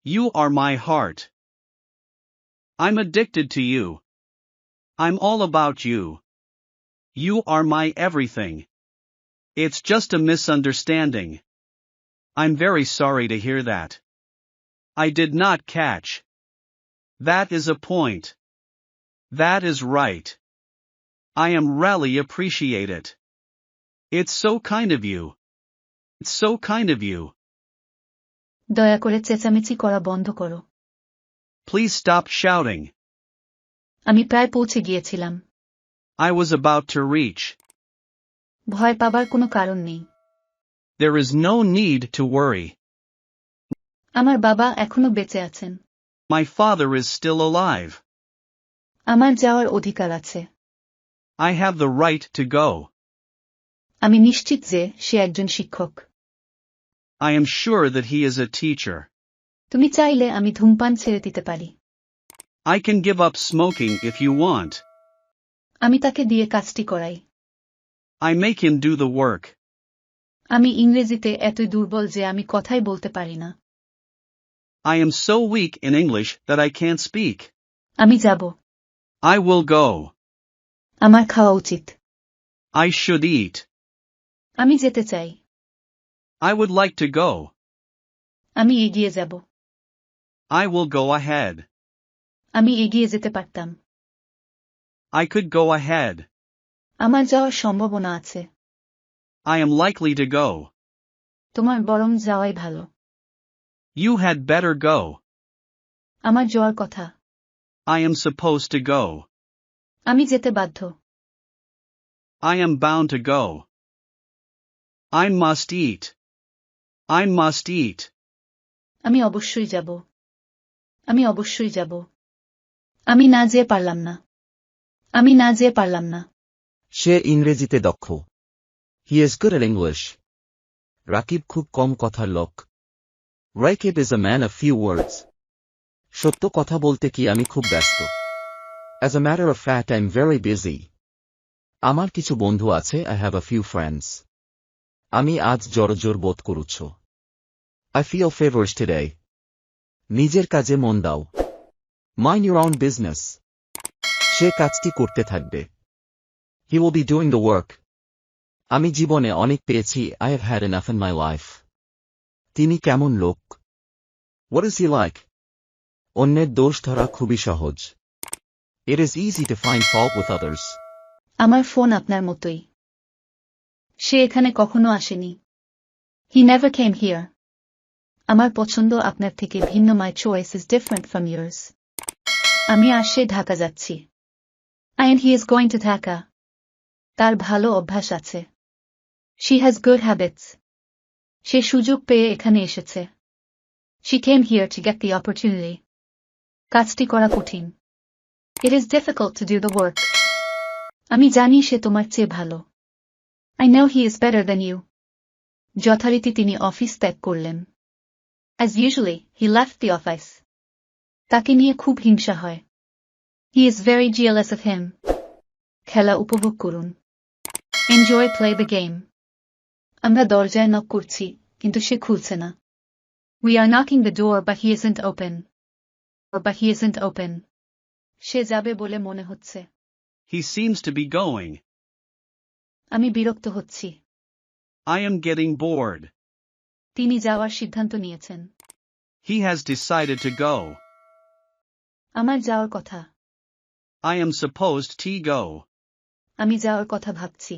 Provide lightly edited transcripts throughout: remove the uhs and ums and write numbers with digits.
You are my heart. I'm addicted to you. I'm all about you. You are my everything. It's just a misunderstanding. I'm very sorry to hear that. I did not catch. That is a point. That is right. I am really appreciate it. It's so kind of you. It's so kind of you. দয়া করে চেঁচামেচি করা বন্ধ করো। Please stop shouting. আমি প্রায় পৌঁছে গিয়েছিলাম। I was about to reach. ভয় পাবার কোনো কারণ নেই। There is no need to worry. আমার বাবা এখনো বেঁচে আছেন। My father is still alive. আমার যাওয়ার অধিকার আছে। I have the right to go. আমি নিশ্চিত যে সে একজন শিক্ষক। I am sure that he is a teacher. তুমি চাইলে আমি ধূমপান ছেড়ে দিতে পারি। I can give up smoking if you want. আমি তাকে দিয়ে কাজটি করাই। I make him do the work. আমি ইংরেজিতে এতই দুর্বল যে আমি কথাই বলতে পারি না। I am so weak in English that I can't speak. আমি যাব। I will go. আমার খাওয়া উচিত। I should eat. আমি যেতে চাই। I would like to go. আমি এগিয়ে যাব। I will go ahead. আমি এগিয়ে যেতে পারতাম। I could go ahead. আমার যাওয়ার সম্ভাবনা আছে। I am likely to go. তোমার বরং যাওয়াই ভালো। You had better go. আমার যাওয়ার কথা। I am supposed to go. আমি যেতে বাধ্য। I am bound to go. I must eat. I must eat. আমি অবশ্যই যাব। আমি অবশ্যই যাব। আমি না যেয়ে পারলাম না। আমি না যেয়ে পারলাম না। সে ইংরেজিতে দক্ষ। He is good at English. Rakib খুব কম কথার লোক। Rakib is a man of few words. সত্য কথা বলতে কি আমি খুব ব্যস্ত। As a matter of fact, I'm very busy. আমার কিছু বন্ধু আছে, I have a few friends. আমি আজ জড়জড় বোধ করুছ। I feel feverish today. নিজের কাজে মন দাও। Mind your own business. সে কাজটি করতে থাকবে। He will be doing the work. আমি জীবনে অনেক পেয়েছি, I have had enough in my life. তিনি কেমন লোক? What is he like? অন্যের দোষ ধরা খুবই সহজ। It is easy to find fault with others. আমার ফোন আপনার মতোই। সে এখানে কখনো আসেনি। He never came here. আমার পছন্দ আপনার থেকে ভিন্ন, my choice is different from yours. আমি আর সে ঢাকা যাচ্ছি। And he is going to Dhaka. তার ভালো অভ্যাস আছে। She has good habits. সে সুযোগ পেয়ে এখানে এসেছে। She came here to get the opportunity. কাজটি করা কঠিন। It is difficult to do the work. আমি জানি সে তোমার চেয়ে ভালো। I know he is better than you. যথারীতি তিনি অফিস ত্যাগ করলেন। As usually, he left the office. তাকে নিয়ে খুব হিংসা হয়। He is very jealous of him. খেলা উপভোগ করুন। Enjoy play the game. আমরা দরজায় নক করছি, কিন্তু সে খুলছে না। We are knocking the door but he isn't open. সে যাবে বলে মনে হচ্ছে। He seems to be going. আমি বিরক্ত হচ্ছি। I am getting bored. তিনি যাওয়ার সিদ্ধান্ত নিয়েছেন। He has decided to go. আমার যাওয়ার কথা। I am supposed to go. আমি যাওয়ার কথা ভাবছি।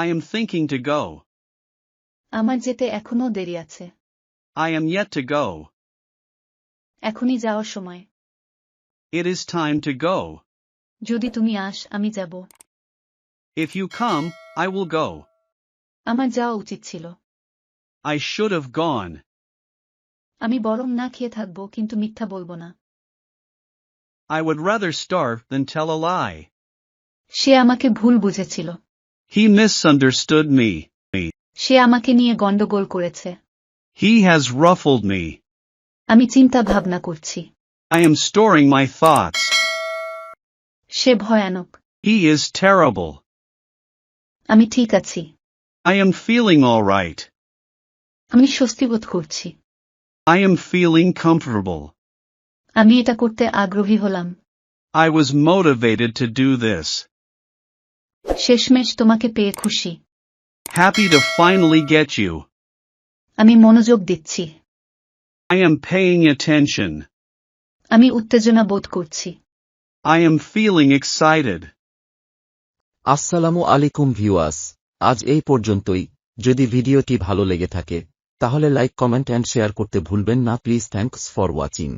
I am thinking to go. আমার যেতে এখনো দেরি আছে। I am yet to go. এখনই যাওয়ার সময়। It is time to go. যদি তুমি আমি যাব। If you come, I will go. আমার যাওয়া উচিত ছিল। I should have gone. আমি বরং না খেয়ে থাকবো, কিন্তু মিথ্যা বলবো না। I would rather starve than tell a lie. সে আমাকে ভুল বুঝেছিল। He misunderstood me. সে আমাকে নিয়ে গন্ডগোল করেছে। He has ruffled me. আমি চিন্তা ভাবনা করছি। I am storing my thoughts. সে ভয়ানক। He is terrible. আমি ঠিক আছি। I am feeling all right. আমি স্বস্তি বোধ করছি। I am feeling comfortable. আমি এটা করতে আগ্রহী হলাম। I was motivated to do this. শেষমেশ তোমাকে পেয়ে খুশি। Happy to finally get you. আমি মনোযোগ দিচ্ছি। I am paying attention. আমি উত্তেজনা বোধ করছি। I am feeling excited. আসসালামু আলাইকুম ভিউয়ার্স, আজ এই পর্যন্তই। যদি ভিডিওটি ভালো লেগে থাকে তাহলে লাইক, কমেন্ট এন্ড শেয়ার করতে ভুলবেন না প্লিজ। Thanks for watching.